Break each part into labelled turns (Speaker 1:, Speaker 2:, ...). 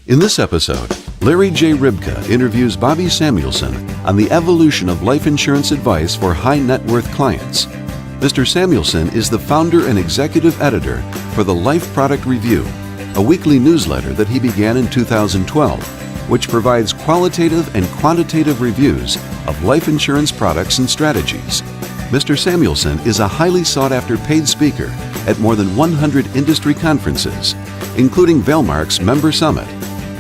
Speaker 1: In this episode, Larry J. Rybka interviews Bobby Samuelson on the evolution of life insurance advice for high net worth clients. Mr. Samuelson is the founder and executive editor for the Life Product Review, a weekly newsletter that he began in 2012, which provides qualitative and quantitative reviews of life insurance products and strategies. Mr. Samuelson is a highly sought-after paid speaker at more than 100 industry conferences, including Valmark's Member Summit.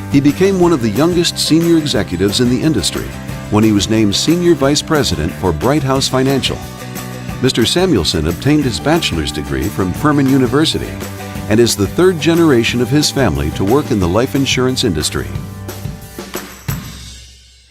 Speaker 1: He became one of the youngest senior executives in the industry when he was named Senior Vice President for Bright House Financial. Mr. Samuelson obtained his bachelor's degree from Furman University and is the third generation of his family to work in the life insurance industry.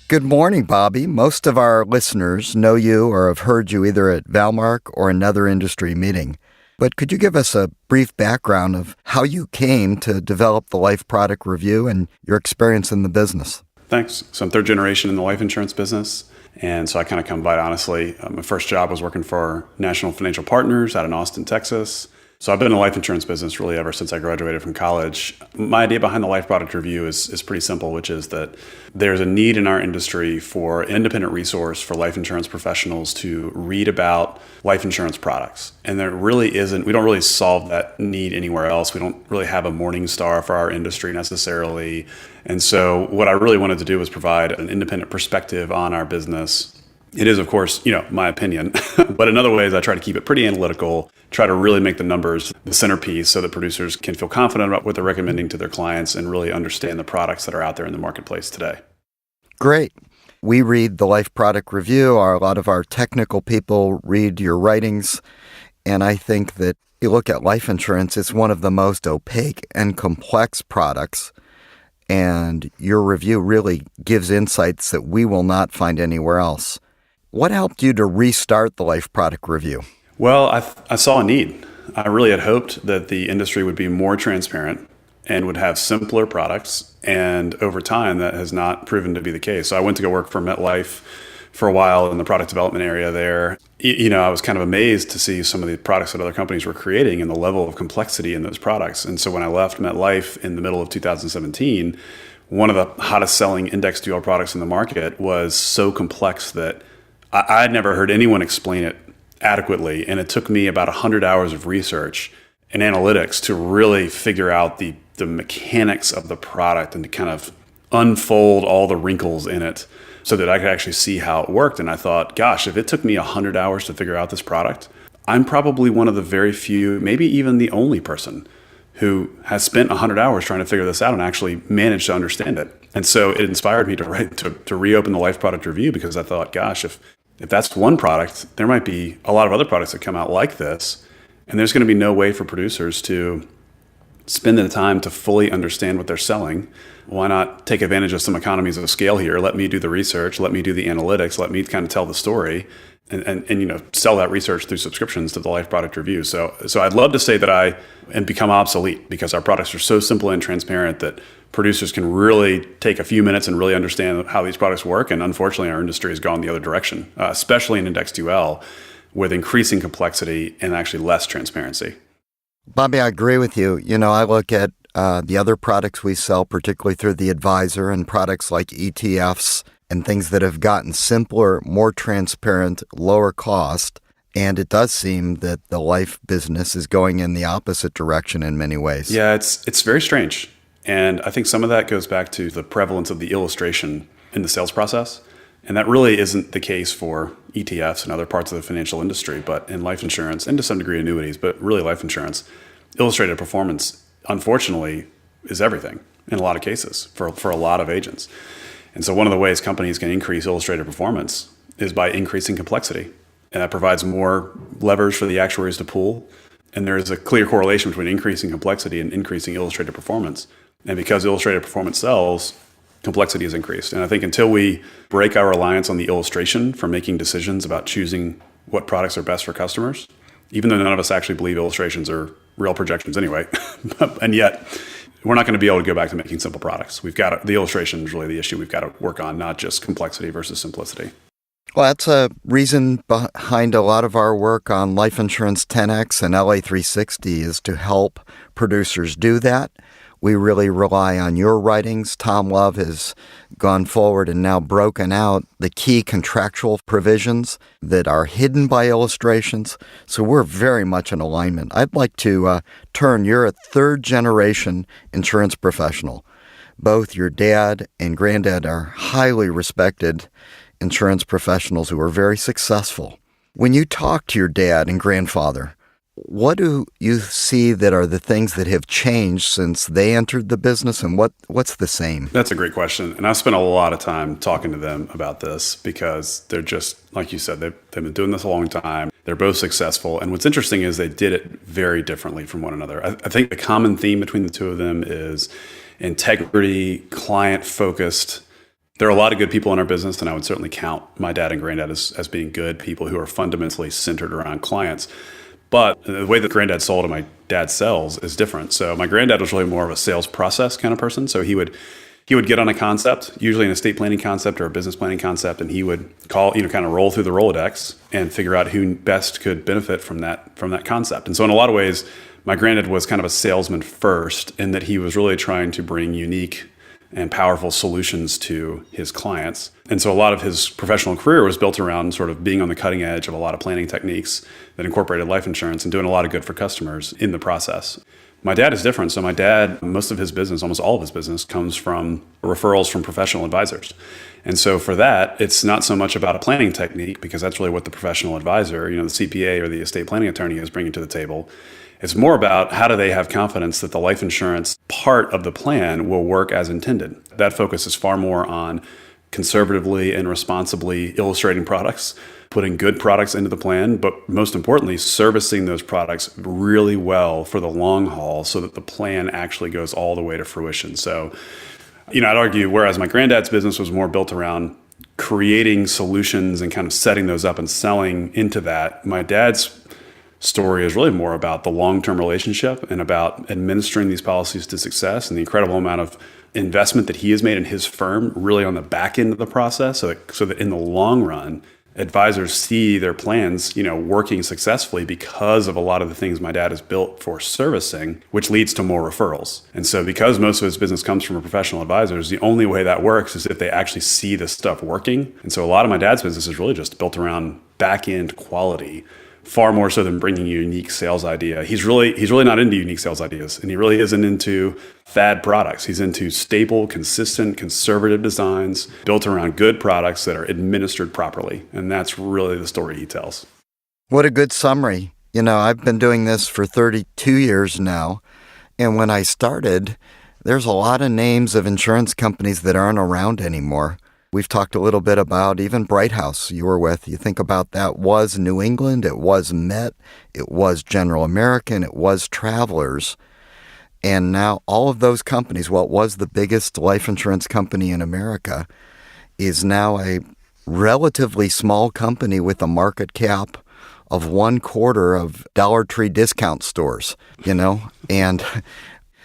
Speaker 2: Good morning, Bobby. Most of our listeners know you or have heard you either at Valmark or another industry meeting. But could you give us a brief background of how you came to develop the Life Product Review and your experience in the business?
Speaker 3: Thanks. So I'm third generation in the life insurance business. And so I kind of come by it honestly. My first job was working for National Financial Partners out in Austin, Texas. So I've been in the life insurance business really ever since I graduated from college. My idea behind the Life Product Review is pretty simple, which is that there's a need in our industry for an independent resource for life insurance professionals to read about life insurance products. And there really isn't, we don't really solve that need anywhere else. We don't really have a morning star for our industry necessarily. And so what I really wanted to do was provide an independent perspective on our business. It is, of course, my opinion, but in other ways, I try to keep it pretty analytical, try to really make the numbers the centerpiece so that producers can feel confident about what they're recommending to their clients and really understand the products that are out there in the marketplace today.
Speaker 2: Great. We read the Life Product Review. A lot of our technical people read your writings. And I think that you look at life insurance, it's one of the most opaque and complex products. And your review really gives insights that we will not find anywhere else. What helped you to restart the Life Product Review?
Speaker 3: Well, I saw a need. I really had hoped that the industry would be more transparent and would have simpler products. And over time, that has not proven to be the case. So I went to go work for MetLife for a while in the product development area there. I was kind of amazed to see some of the products that other companies were creating and the level of complexity in those products. And so when I left MetLife in the middle of 2017, one of the hottest selling indexed UL products in the market was so complex that I had never heard anyone explain it adequately. And it took me about 100 hours of research and analytics to really figure out the mechanics of the product and to kind of unfold all the wrinkles in it so that I could actually see how it worked. And I thought, gosh, if it took me 100 hours to figure out this product, I'm probably one of the very few, maybe even the only person who has spent 100 hours trying to figure this out and actually managed to understand it. And so it inspired me to reopen the Life Product Review because I thought, gosh, if that's one product, there might be a lot of other products that come out like this. And there's going to be no way for producers to spend the time to fully understand what they're selling. Why not take advantage of some economies of scale here? Let me do the research, let me do the analytics, let me kind of tell the story and sell that research through subscriptions to the Life Product Review. So I'd love to say that I become obsolete because our products are so simple and transparent that producers can really take a few minutes and really understand how these products work. And unfortunately, our industry has gone the other direction, especially in indexed UL, with increasing complexity and actually less transparency.
Speaker 2: Bobby, I agree with you. I look at the other products we sell, particularly through the advisor, and products like ETFs and things that have gotten simpler, more transparent, lower cost. And it does seem that the life business is going in the opposite direction in many ways.
Speaker 3: Yeah, it's very strange. And I think some of that goes back to the prevalence of the illustration in the sales process. And that really isn't the case for ETFs and other parts of the financial industry, but in life insurance and to some degree annuities, but really life insurance, illustrated performance, unfortunately, is everything in a lot of cases for a lot of agents. And so one of the ways companies can increase illustrated performance is by increasing complexity. And that provides more levers for the actuaries to pull. And there is a clear correlation between increasing complexity and increasing illustrated performance. And because illustrated performance sells, complexity is increased. And I think until we break our reliance on the illustration for making decisions about choosing what products are best for customers, even though none of us actually believe illustrations are real projections anyway, and yet we're not going to be able to go back to making simple products. The illustration is really the issue we've got to work on, not just complexity versus simplicity.
Speaker 2: Well, that's a reason behind a lot of our work on Life Insurance 10X and LA360 is to help producers do that. We really rely on your writings. Tom Love has gone forward and now broken out the key contractual provisions that are hidden by illustrations. So we're very much in alignment. I'd like to turn, you're a third-generation insurance professional. Both your dad and granddad are highly respected insurance professionals who are very successful. When you talk to your dad and grandfather, what do you see that are the things that have changed since they entered the business, and what's the same?
Speaker 3: That's a great question. And I've spent a lot of time talking to them about this because they're just, like you said, they've been doing this a long time. They're both successful. And what's interesting is they did it very differently from one another. I think the common theme between the two of them is integrity, client-focused. There are a lot of good people in our business, and I would certainly count my dad and granddad as being good people who are fundamentally centered around clients. But the way that granddad sold and my dad sells is different. So my granddad was really more of a sales process kind of person. So he would get on a concept, usually an estate planning concept or a business planning concept, and he would call, kind of roll through the Rolodex and figure out who best could benefit from that concept. And so in a lot of ways, my granddad was kind of a salesman first, in that he was really trying to bring unique and powerful solutions to his clients. And so a lot of his professional career was built around sort of being on the cutting edge of a lot of planning techniques that incorporated life insurance and doing a lot of good for customers in the process. My dad is different. So my dad, most of his business, almost all of his business, comes from referrals from professional advisors. And so for that, it's not so much about a planning technique, because that's really what the professional advisor, the CPA or the estate planning attorney, is bringing to the table. It's more about how do they have confidence that the life insurance part of the plan will work as intended. That focus is far more on conservatively and responsibly illustrating products, putting good products into the plan, but most importantly, servicing those products really well for the long haul so that the plan actually goes all the way to fruition. So, I'd argue, whereas my granddad's business was more built around creating solutions and kind of setting those up and selling into that, my dad's story is really more about the long-term relationship and about administering these policies to success, and the incredible amount of investment that he has made in his firm really on the back end of the process, so that in the long run, advisors see their plans, working successfully because of a lot of the things my dad has built for servicing, which leads to more referrals. And so because most of his business comes from professional advisors, the only way that works is if they actually see this stuff working. And so a lot of my dad's business is really just built around back-end quality, far more so than bringing a unique sales idea. He's really not into unique sales ideas, and he really isn't into fad products. He's into stable, consistent, conservative designs built around good products that are administered properly. And that's really the story he tells.
Speaker 2: What a good summary. I've been doing this for 32 years now, and when I started, there's a lot of names of insurance companies that aren't around anymore. We've talked a little bit about even Bright House you were with. You think about that, was New England, it was Met, it was General American, it was Travelers. And now all of those companies, what was the biggest life insurance company in America, is now a relatively small company with a market cap of 1/4 of Dollar Tree discount stores, And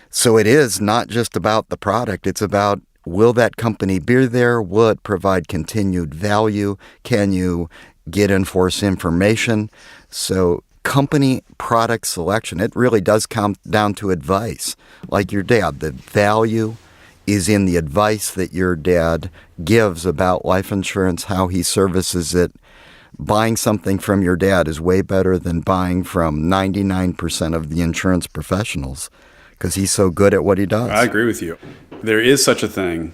Speaker 2: so it is not just about the product, it's about, will that company be there? Will it provide continued value? Can you get in-force information? So company product selection, it really does come down to advice. Like your dad, the value is in the advice that your dad gives about life insurance, how he services it. Buying something from your dad is way better than buying from 99% of the insurance professionals, because he's so good at what he does.
Speaker 3: I agree with you. There is such a thing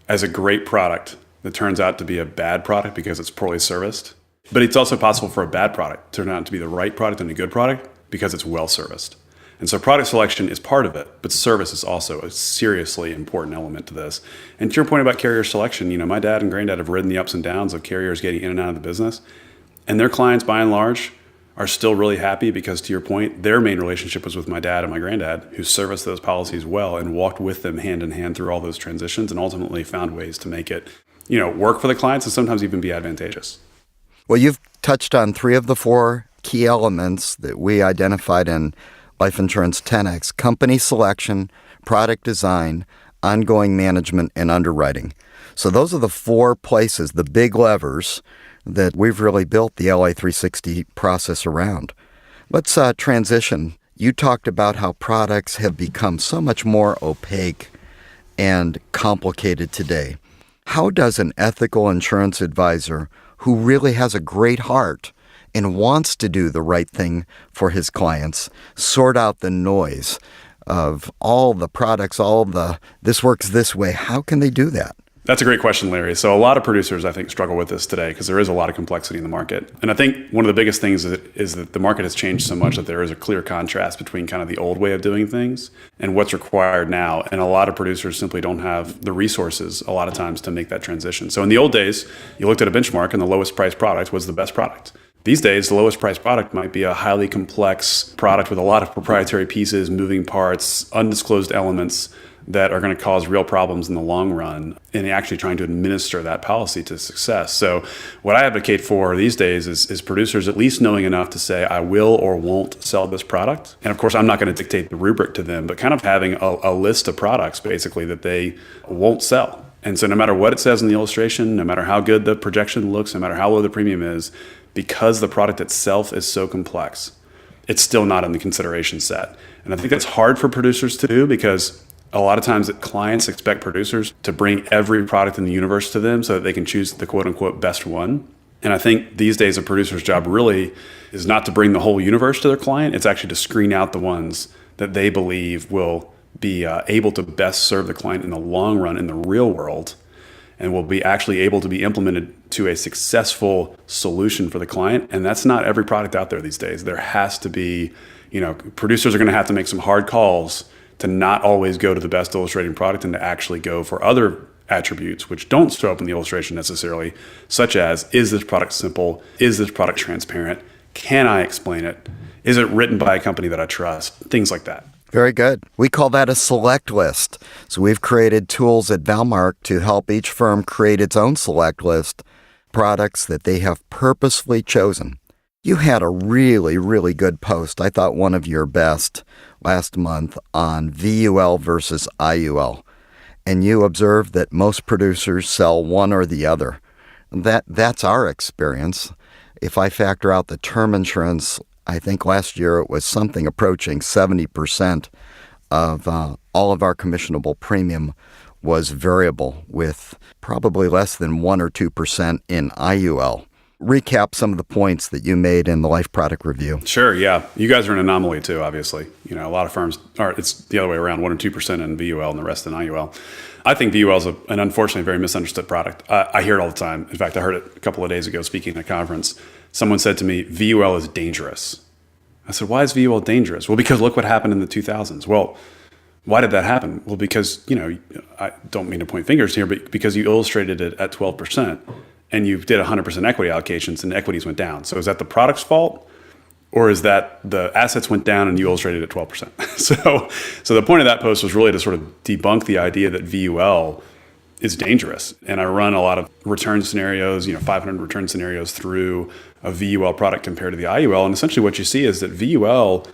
Speaker 3: as a great product that turns out to be a bad product because it's poorly serviced. But it's also possible for a bad product to turn out to be the right product and a good product because it's well serviced. And so product selection is part of it, but service is also a seriously important element to this. And to your point about carrier selection, my dad and granddad have ridden the ups and downs of carriers getting in and out of the business. And their clients, by and large, are still really happy because, to your point, their main relationship was with my dad and my granddad, who serviced those policies well and walked with them hand in hand through all those transitions and ultimately found ways to make it, work for the clients and sometimes even be advantageous.
Speaker 2: Well, you've touched on 3 of the 4 key elements that we identified in Life Insurance 10X: company selection, product design, ongoing management, and underwriting. So those are the 4 places, the big levers, that we've really built the LA360 process around. Let's transition. You talked about how products have become so much more opaque and complicated today. How does an ethical insurance advisor who really has a great heart and wants to do the right thing for his clients sort out the noise of all the products, this works this way? How can they do that?
Speaker 3: That's a great question, Larry. So a lot of producers, I think, struggle with this today because there is a lot of complexity in the market. And I think one of the biggest things is that the market has changed so much that there is a clear contrast between kind of the old way of doing things and what's required now. And a lot of producers simply don't have the resources a lot of times to make that transition. So in the old days, you looked at a benchmark and the lowest priced product was the best product. These days, the lowest priced product might be a highly complex product with a lot of proprietary pieces, moving parts, undisclosed elements that are going to cause real problems in the long run in actually trying to administer that policy to success. So what I advocate for these days is producers at least knowing enough to say, I will or won't sell this product. And of course, I'm not going to dictate the rubric to them, but kind of having a list of products basically that they won't sell. And so no matter what it says in the illustration, no matter how good the projection looks, no matter how low the premium is, because the product itself is so complex, it's still not in the consideration set. And I think that's hard for producers to do because a lot of times clients expect producers to bring every product in the universe to them so that they can choose the quote unquote best one. And I think these days a producer's job really is not to bring the whole universe to their client. It's actually to screen out the ones that they believe will be able to best serve the client in the long run in the real world and will be actually able to be implemented to a successful solution for the client. And that's not every product out there these days. There has to be, producers are going to have to make some hard calls to not always go to the best illustrating product and to actually go for other attributes which don't show up in the illustration necessarily, such as, is this product simple? Is this product transparent? Can I explain it? Is it written by a company that I trust? Things like that.
Speaker 2: Very good. We call that a select list. So we've created tools at Valmark to help each firm create its own select list, products that they have purposefully chosen. You had a really, really good post, I thought one of your best, last month on VUL versus IUL. And you observed that most producers sell one or the other. That's our experience. If I factor out the term insurance, I think last year it was something approaching 70% of all of our commissionable premium was variable, with probably less than 1 or 2% in IUL. Recap some of the points that you made in the Life Product Review.
Speaker 3: Sure, yeah. You guys are an anomaly too, obviously. A lot of firms it's the other way around, 1 or 2% in VUL and the rest in IUL. I think VUL is an unfortunately very misunderstood product. I hear it all the time. In fact, I heard it a couple of days ago speaking at a conference. Someone said to me, VUL is dangerous. I said, why is VUL dangerous? Well, because look what happened in the 2000s. Well, why did that happen? Well, because, I don't mean to point fingers here, but because you illustrated it at 12%. And you did 100% equity allocations and the equities went down. So is that the product's fault? Or is that the assets went down and you illustrated at 12%? So the point of that post was really to sort of debunk the idea that VUL is dangerous. And I run a lot of return scenarios, 500 return scenarios through a VUL product compared to the IUL. And essentially what you see is that VUL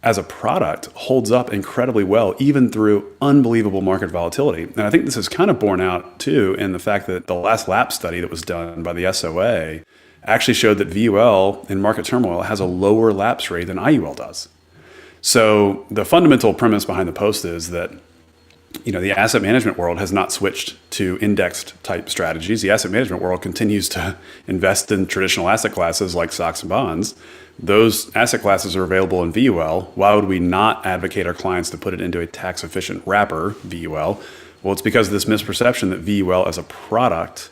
Speaker 3: as a product holds up incredibly well, even through unbelievable market volatility. And I think this is kind of borne out too in the fact that the last lapse study that was done by the SOA actually showed that VUL in market turmoil has a lower lapse rate than IUL does. So the fundamental premise behind the post is that the asset management world has not switched to indexed type strategies. The asset management world continues to invest in traditional asset classes like stocks and bonds. Those asset classes are available in VUL. Why would we not advocate our clients to put it into a tax efficient wrapper, VUL? Well, it's because of this misperception that VUL as a product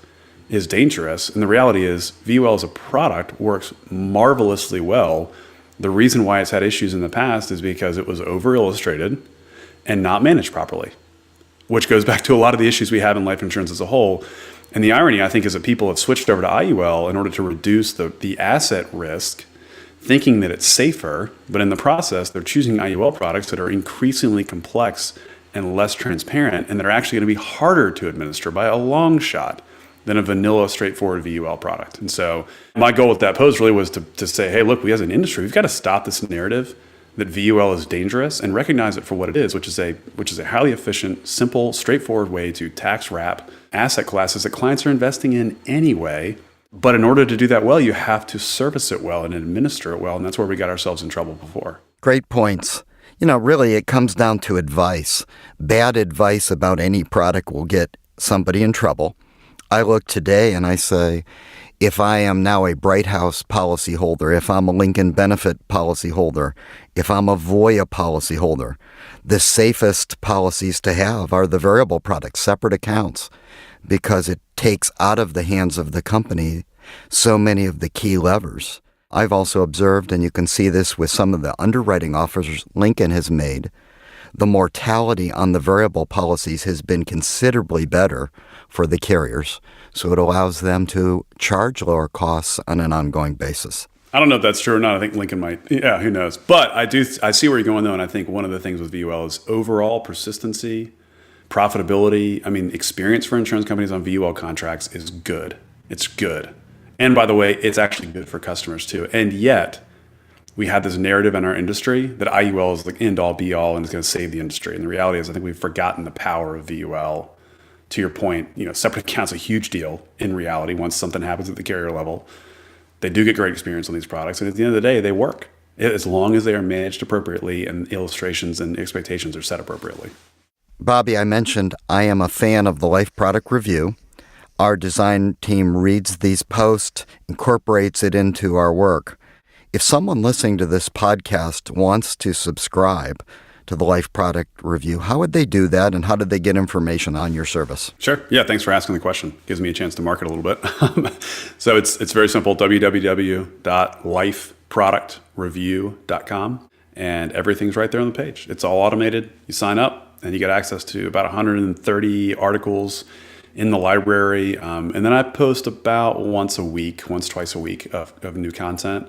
Speaker 3: is dangerous. And the reality is VUL as a product works marvelously well. The reason why it's had issues in the past is because it was over illustrated and not managed properly, which goes back to a lot of the issues we have in life insurance as a whole. And the irony, I think, is that people have switched over to IUL in order to reduce the asset risk, thinking that it's safer, but in the process, they're choosing IUL products that are increasingly complex and less transparent, and that are actually going to be harder to administer by a long shot than a vanilla, straightforward VUL product. And so my goal with that post really was to say, hey, look, we as an industry, we've got to stop this narrative that VUL is dangerous and recognize it for what it is, which is a highly efficient, simple, straightforward way to tax wrap asset classes that clients are investing in anyway. But in order to do that well, you have to service it well and administer it well. And that's where we got ourselves in trouble before.
Speaker 2: great points. Really, it comes down to advice. Bad advice about any product will get somebody in trouble. I look today and I say, if I am now a Bright House policyholder, if I'm a Lincoln Benefit policyholder, if I'm a Voya policyholder, the safest policies to have are the variable products, separate accounts, because it takes out of the hands of the company so many of the key levers. I've also observed, and you can see this with some of the underwriting offers Lincoln has made, the mortality on the variable policies has been considerably better for the carriers. So it allows them to charge lower costs on an ongoing basis.
Speaker 3: I don't know if that's true or not. I think Lincoln might. Yeah, who knows? But I see where you're going, though. And I think one of the things with VUL is overall persistency, profitability. Experience for insurance companies on VUL contracts is good. It's good. And by the way, it's actually good for customers too. And yet, we have this narrative in our industry that IUL is the end all be all and is going to save the industry. And the reality is, I think we've forgotten the power of VUL. To your point, separate accounts a huge deal in reality. Once something happens at the carrier level, they do get great experience on these products. And at the end of the day, they work as long as they are managed appropriately and illustrations and expectations are set appropriately.
Speaker 2: Bobby, I mentioned I am a fan of the Life Product Review. Our design team reads these posts, incorporates it into our work. If someone listening to this podcast wants to subscribe to the Life Product Review, how would they do that, and how did they get information on your service?
Speaker 3: Sure. Yeah, thanks for asking the question. Gives me a chance to market a little bit. So it's very simple, www.lifeproductreview.com, and everything's right there on the page. It's all automated. You sign up, and you get access to about 130 articles in the library. And then I post about twice a week of new content.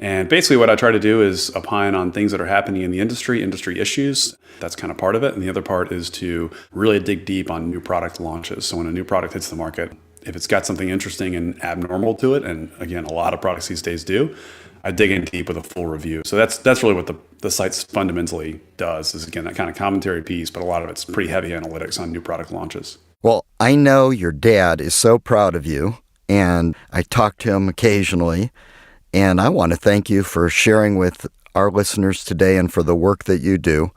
Speaker 3: And basically what I try to do is opine on things that are happening in the industry issues. That's kind of part of it. And the other part is to really dig deep on new product launches. So when a new product hits the market, if it's got something interesting and abnormal to it, and again, a lot of products these days do, I dig in deep with a full review. So that's really what the site fundamentally does, is again, that kind of commentary piece, but a lot of it's pretty heavy analytics on new product launches.
Speaker 2: Well, I know your dad is so proud of you, and I talk to him occasionally. And I want to thank you for sharing with our listeners today and for the work that you do.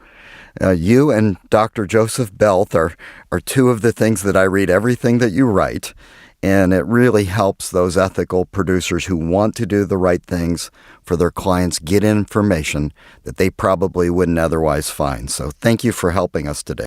Speaker 2: You and Dr. Joseph Belth are two of the things that I read everything that you write. And it really helps those ethical producers who want to do the right things for their clients get information that they probably wouldn't otherwise find. So thank you for helping us today.